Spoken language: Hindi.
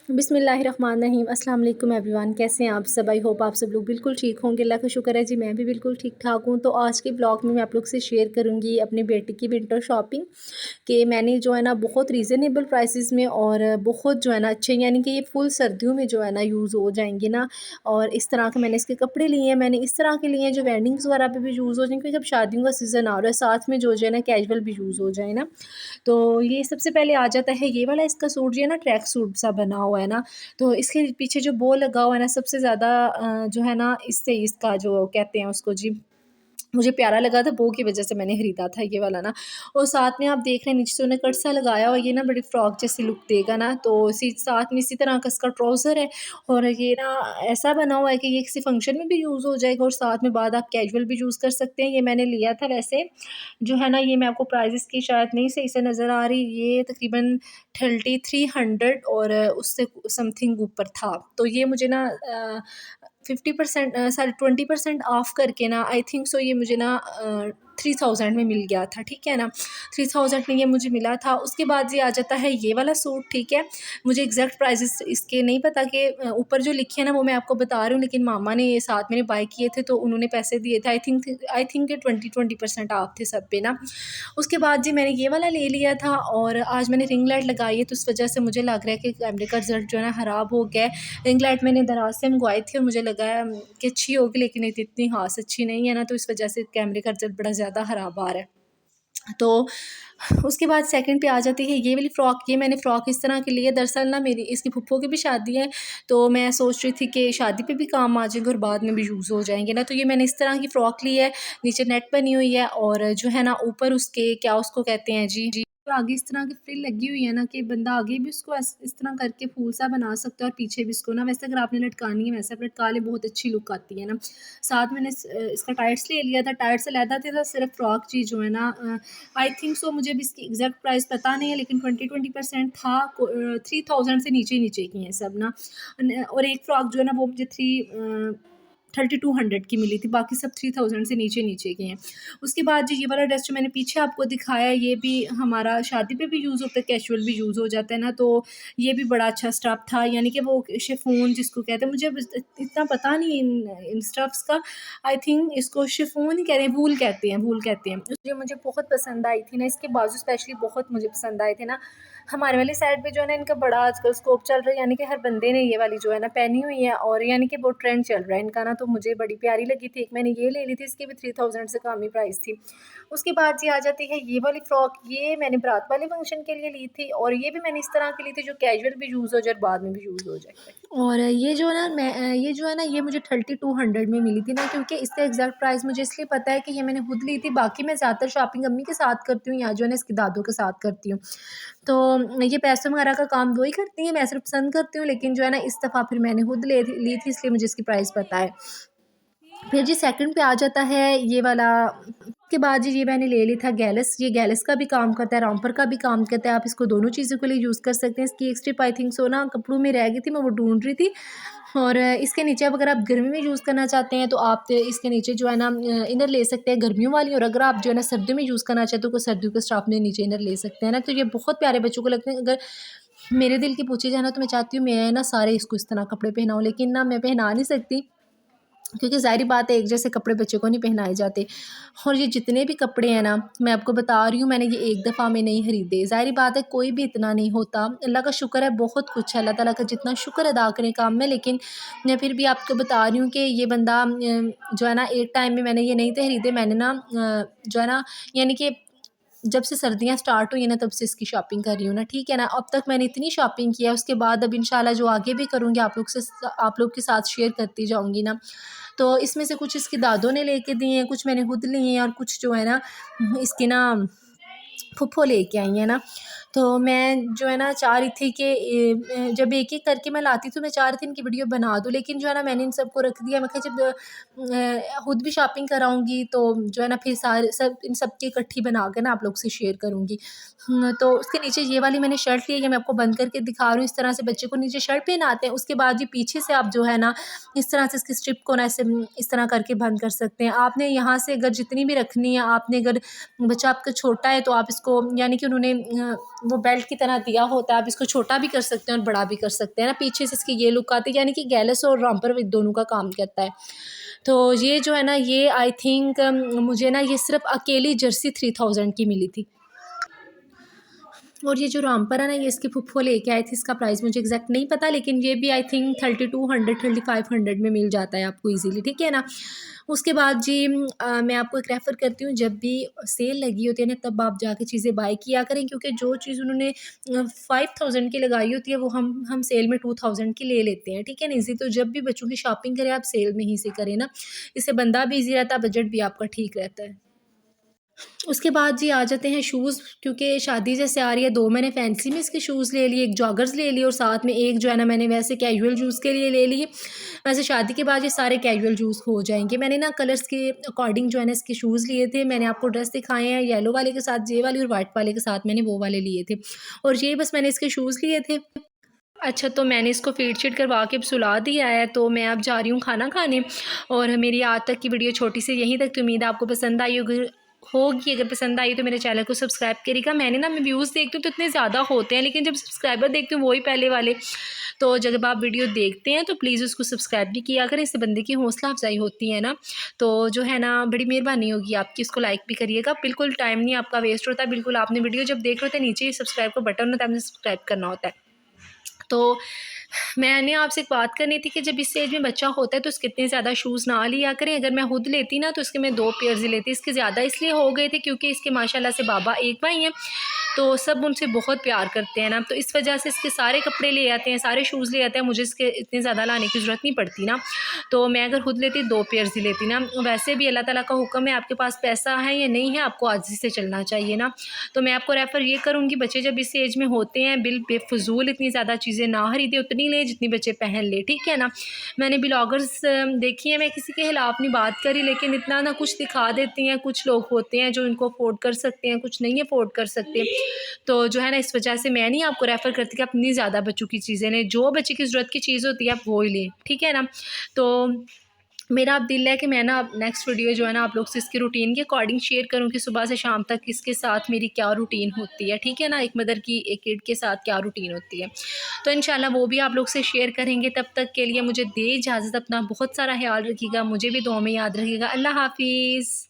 बिस्मिल्लाहिर्रहमानिर्रहीम अस्सलाम वालेकुम एवरीवन। कैसे हैं आप सब? आई होप आप सब लोग बिल्कुल ठीक होंगे। अल्लाह का शुक्र है जी, मैं भी बिल्कुल ठीक ठाक हूँ। तो आज के ब्लॉग में मैं आप लोग से शेयर करूँगी अपनी बेटी की विंटर शॉपिंग कि मैंने जो है ना बहुत रीज़नेबल प्राइसेस में और बहुत जो है ना अच्छे, यानी कि ये फुल सर्दियों में जो है ना यूज़ हो जाएंगे ना। और इस तरह के मैंने इसके कपड़े लिए हैं, मैंने इस तरह के लिए हैं जो वेडिंग्स वगैरह पे भी यूज़ हो जाएंगे, क्योंकि जब शादियों का सीज़न आ रहा है साथ में जो है ना कैजुअल भी यूज़ हो जाए ना। तो ये सबसे पहले आ जाता है ये वाला, इसका सूट जो है ना ट्रैक सूट सा बना हुआ है ना। तो इसके पीछे जो बो लगा हुआ है ना, सबसे ज़्यादा जो है ना इससे इसका जो कहते हैं उसको जी, मुझे प्यारा लगा था, बो की वज़ह से मैंने ख़रीदा था ये वाला ना। और साथ में आप देख रहे हैं नीचे से उन्हें कट सा लगाया, और ये ना बड़ी फ्रॉक जैसी लुक देगा ना। तो इसी साथ में इसी तरह का इसका ट्राउज़र है, और ये ना ऐसा बना हुआ है कि ये किसी फंक्शन में भी यूज़ हो जाएगा, और साथ में बाद आप कैजुअल भी यूज़ कर सकते हैं। ये मैंने लिया था वैसे जो है ना, ये मैं आपको प्राइस की शायद नहीं सही से नज़र आ रही, ये तकरीबन 3300 और उससे समथिंग ऊपर था। तो ये मुझे ना 50% सॉरी 20% ऑफ करके ना, आई थिंक सो ये मुझे ना 3000 में मिल गया था, ठीक है ना। 3000 में ये मुझे मिला था। उसके बाद ये आ जाता है ये वाला सूट, ठीक है। मुझे एग्जैक्ट प्राइजेस इसके नहीं पता कि ऊपर जो लिखे हैं ना वो मैं आपको बता रही हूँ, लेकिन मामा ने ये साथ मैंने बाय किए थे तो उन्होंने पैसे दिए थे। आई थिंक 20% ऑफ थे सब पे ना। उसके बाद जी मैंने ये वाला ले लिया था, और आज मैंने रिंग लाइट लगाई है, तो इस वजह से मुझे लग रहा है कि कैमरे का रिजल्ट जो है ना ख़राब हो गया है। रिंग लाइट मैंने दराज से मंगवाई थी, और मुझे लगा कि अच्छी होगी, लेकिन ये इतनी ख़ास अच्छी नहीं है ना, तो इस वजह से कैमरे का रिजल्ट बड़ा ज़्यादा ख़राब आ रहा है। तो उसके बाद सेकंड पे आ जाती है ये वाली फ़्रॉक। ये मैंने फ़्रॉक इस तरह की ली है, दरअसल ना मेरी इसकी फूफो की भी शादी है, तो मैं सोच रही थी कि शादी पे भी काम आ जाएंगे और बाद में भी यूज़ हो जाएंगे ना। तो ये मैंने इस तरह की फ़्रॉक ली है, नीचे नेट बनी हुई है, और जो है ना ऊपर उसके क्या उसको कहते हैं जी जी, तो आगे इस तरह की फ्रिल लगी हुई है ना, कि बंदा आगे भी उसको इस तरह करके फूल सा बना सकता है, और पीछे भी इसको ना वैसे अगर आपने लटकानी है वैसे आप लटका ले, बहुत अच्छी लुक आती है ना। साथ मैंने इसका टाइट्स ले लिया था, टाइट से लहदा था सिर्फ फ्रॉक चीज़ जो है ना। आई थिंक सो मुझे अभी इसकी एग्जैक्ट प्राइस पता नहीं है, लेकिन 20% था। 3000 से नीचे नीचे की हैं सब ना। और एक फ़्रॉक जो है ना वो मुझे 3200 की मिली थी, बाकी सब 3000 से नीचे नीचे के हैं। उसके बाद जो ये वाला ड्रेस जो मैंने पीछे आपको दिखाया है, ये भी हमारा शादी पे भी यूज़ होता है, कैजुअल भी यूज़ हो जाता है ना। तो ये भी बड़ा अच्छा स्टफ़ था, यानी कि वो शिफॉन जिसको कहते हैं, मुझे अब इतना पता नहीं इन स्टफ़्स का। आई थिंक इसको शिफॉन ही कह रहे हैं, वूल कहते हैं, वूल कहते हैं। जो मुझे बहुत पसंद आई थी ना, इसके बाजू स्पेशली बहुत मुझे पसंद आए थे ना। हमारे वाली साइड पे जो है ना इनका बड़ा आजकल स्कोप चल रहा है, यानी कि हर बंदे ने ये वाली जो है ना पहनी हुई है, और यानी कि बहुत ट्रेंड चल रहा है इनका ना। तो मुझे बड़ी प्यारी लगी थी, एक मैंने ये ले ली थी, इसकी भी 3000 से कम ही प्राइस थी। उसके बाद जी आ जाती है ये वाली फ़्रॉक, ये मैंने बारात वाले फंक्शन के लिए ली थी, और ये भी मैंने इस तरह की ली थी जो कैजुअल भी यूज़ हो जाए और बाद में भी यूज़ हो जाए। और ये जो ना ये जो है ना ये मुझे 3200 में मिली थी ना, क्योंकि इसका एग्जैक्ट प्राइस मुझे इसलिए पता है कि ये मैंने खुद ली थी। बाकी मैं ज़्यादातर शॉपिंग अम्मी के साथ करती हूँ, या जो है ना इसकी दादों के साथ करती हूँ। तो ये पैसों वगैरह का काम वो ही करती हैं, मैं सिर्फ पसंद करती हूँ, लेकिन जो है ना इस दफ़ा फिर मैंने खुद ली थी, इसलिए मुझे इसकी प्राइस पता है। फिर जी सेकंड पे आ जाता है ये वाला। उसके बाद जी ये मैंने ले ली था गैलस। ये गैलस का भी काम करता है, रॉम्पर का भी काम करता है, आप इसको दोनों चीज़ों के लिए यूज़ कर सकते हैं। इसकी एक स्ट्रिप आई थिंक सो ना कपड़ों में रह गई थी, मैं वो ढूंढ रही थी। और इसके नीचे अब अगर आप गर्मी में यूज़ करना चाहते हैं तो आप इसके नीचे जो है ना इनर ले सकते हैं गर्मियों वाली, और अगर आप जो है ना सर्दियों में यूज़ करना चाहते हो तो सर्दियों के स्टाफ में नीचे इनर ले सकते हैं ना। तो ये बहुत प्यारे बच्चों को लगते हैं। अगर मेरे दिल की पूछी जाए ना, तो मैं चाहती हूँ मैं ना सारे इसको इस तरह कपड़े पहनाऊँ, लेकिन ना मैं पहना नहीं सकती, क्योंकि ज़ाहिर बात है एक जैसे कपड़े बच्चे को नहीं पहनाए जाते। और ये जितने भी कपड़े हैं ना, मैं आपको बता रही हूँ, मैंने ये एक दफ़ा में नहीं खरीदे। ज़ाहिर बात है कोई भी इतना नहीं होता, अल्लाह का शुक्र है, बहुत कुछ है, अल्लाह ताला का जितना शुक्र अदा करें काम में। लेकिन मैं फिर भी आपको बता रही हूँ कि ये बंदा जो है ना एक टाइम में मैंने ये नहीं थे खरीदे। मैंने ना जो है ना, यानी कि जब से सर्दियाँ स्टार्ट हुई हैं ना तब से इसकी शॉपिंग कर रही हूँ ना, ठीक है ना। अब तक मैंने इतनी शॉपिंग की है, उसके बाद अब इंशाल्लाह जो आगे भी करूँगी आप लोग के साथ शेयर करती जाऊँगी ना। तो इसमें से कुछ इसकी दादों ने लेके दिए हैं, कुछ मैंने खुद लिए हैं, और कुछ जो है ना इसकी ना फूफो लेके आई हैं ना। तो मैं जो है ना चाह रही थी कि जब एक-एक करके मैं लाती तो मैं चाह रही थी इनकी वीडियो बना दूँ, लेकिन जो है ना मैंने इन सबको रख दिया। मैं कहा जब खुद भी शॉपिंग कराऊँगी तो जो है ना फिर सारे सब इन सब की इकट्ठी बना के ना आप लोग से शेयर करूँगी। तो उसके नीचे ये वाली मैंने शर्ट ली है, ये मैं आपको बंद करके दिखा रही हूँ। इस तरह से बच्चे को नीचे शर्ट पहनाते हैं, उसके बाद ये पीछे से आप जो है ना इस तरह से इसकी स्ट्रिप को ना ऐसे इस तरह करके बंद कर सकते हैं। आपने यहाँ से अगर जितनी भी रखनी है, आपने अगर बच्चा आपका छोटा है तो आप इसको, यानी कि उन्होंने वो बेल्ट की तरह दिया होता है। आप इसको छोटा भी कर सकते हैं और बड़ा भी कर सकते हैं ना। पीछे से इसकी ये लुक आती है, यानी कि गैलेस और रॉम्पर दोनों का काम करता है। तो ये जो है ना, ये आई थिंक मुझे ना ये सिर्फ़ अकेली जर्सी 3000 की मिली थी। और ये जो रामपर है ना, ये इसके फुफ्फो लेके आए थे। इसका प्राइस मुझे एग्जैक्ट नहीं पता, लेकिन ये भी आई थिंक 3200 3500 में मिल जाता है आपको इजीली, ठीक है ना। उसके बाद जी मैं आपको एक रेफ़र करती हूँ, जब भी सेल लगी होती है ना, तब आप जाके चीज़ें बाय किया करें, क्योंकि जो चीज़ उन्होंने 5000 की लगाई होती है, वो हम सेल में 2000 की ले लेते हैं, ठीक है ना। इसी तो जब भी बच्चों की शॉपिंग करें, आप सेल में ही से करें ना, इससे बंदा भी ईज़ी रहता है, बजट भी आपका ठीक रहता है। उसके बाद जी आ जाते हैं शूज़, क्योंकि शादी जैसे आ रही है, 2 मैंने फैंसी में इसके शूज़ ले लिए, एक जॉगर्स ले लिए और साथ में एक जो है ना, मैंने वैसे कैजुअल शूज़ के लिए ले लिए। वैसे शादी के बाद ये सारे कैजुअल शूज़ हो जाएँगे। मैंने ना कलर्स के अकॉर्डिंग जो है ना, इसके शूज़ लिए थे। मैंने आपको ड्रेस दिखाए हैं, येलो वाले के साथ ये वाली और व्हाइट वाले के साथ मैंने वो वाले लिए थे। और ये बस मैंने इसके शूज़ लिए थे। अच्छा, तो मैंने इसको फ़ीड-शीड करवा के अब सुला दिया है, तो मैं अब जा रही हूँ खाना खाने। और मेरी आज तक की वीडियो छोटी सी यहीं तक थी। उम्मीद है आपको पसंद आई होगी। अगर पसंद आई तो मेरे चैनल को सब्सक्राइब करिएगा। मैं व्यूज़ देखती हूँ तो इतने ज़्यादा होते हैं, लेकिन जब सब्सक्राइबर देखती हूँ वही पहले वाले। तो जब आप वीडियो देखते हैं तो प्लीज़ उसको सब्सक्राइब भी किया करें, इससे बंदे की हौसला अफ़ज़ाई होती है ना। तो जो है ना, बड़ी मेहरबानी होगी आपकी, इसको लाइक भी करिएगा। बिल्कुल टाइम नहीं आपका वेस्ट होता, बिल्कुल आपने वीडियो जब देख रहे होते हैं, नीचे ही सब्सक्राइब का बटन होता है, आपने सब्सक्राइब करना होता है। तो मैंने आपसे एक बात करनी थी कि जब इस एज में बच्चा होता है तो उसके इतने ज़्यादा शूज़ ना लिया करें। अगर मैं खुद लेती ना, तो इसके मैं 2 पेयर्स ही लेती। इसके ज़्यादा इसलिए हो गए थे क्योंकि इसके माशाल्लाह से बाबा एक भाई हैं, तो सब उनसे बहुत प्यार करते हैं ना, तो इस वजह से इसके सारे कपड़े ले आते हैं, सारे शूज़ ले आते हैं। मुझे इसके इतने ज़्यादा लाने की ज़रूरत नहीं पड़ती ना, तो मैं अगर खुद लेती 2 पेयर्स ही लेती ना। वैसे भी अल्लाह ताला का हुक्म है, आपके पास पैसा है या नहीं है, आपको आजिज़ी से चलना चाहिए ना। तो मैं आपको रेफ़र ये करूँगी, बच्चे जब इस एज में होते हैं, बेफ़िज़ूल इतनी ज़्यादा चीज़ें ना खरीदें, उतनी लें जितनी बच्चे पहन लें, ठीक है ना। मैंने ब्लॉगर्स देखी हैं, मैं किसी के खिलाफ़ नहीं बात करी, लेकिन इतना ना कुछ दिखा देती हैं। कुछ लोग होते हैं जो इनको अफ़ोर्ड कर सकते हैं, कुछ नहीं अफ़ोर्ड कर सकते। तो जो है ना, इस वजह से मैं नहीं आपको रेफ़र करती कि आप इतनी ज़्यादा बच्चों की चीज़ें लें। जो बच्चे की ज़रूरत की चीज़ होती है, आप वो ही लें, ठीक है ना। तो मेरा अब दिल है कि मैं ना अब नेक्स्ट वीडियो जो है ना, आप लोग से इसकी रूटीन के अकॉर्डिंग शेयर करूँ कि सुबह से शाम तक इसके साथ मेरी क्या रूटीन होती है, ठीक है ना। एक मदर की एक किड के साथ क्या रूटीन होती है, तो इंशाल्लाह वो भी आप लोग से शेयर करेंगे। तब तक के लिए मुझे दें इजाज़त, अपना बहुत सारा ख़्याल रखिएगा, मुझे भी दुआ में याद रखिएगा। अल्लाह हाफ़िज़।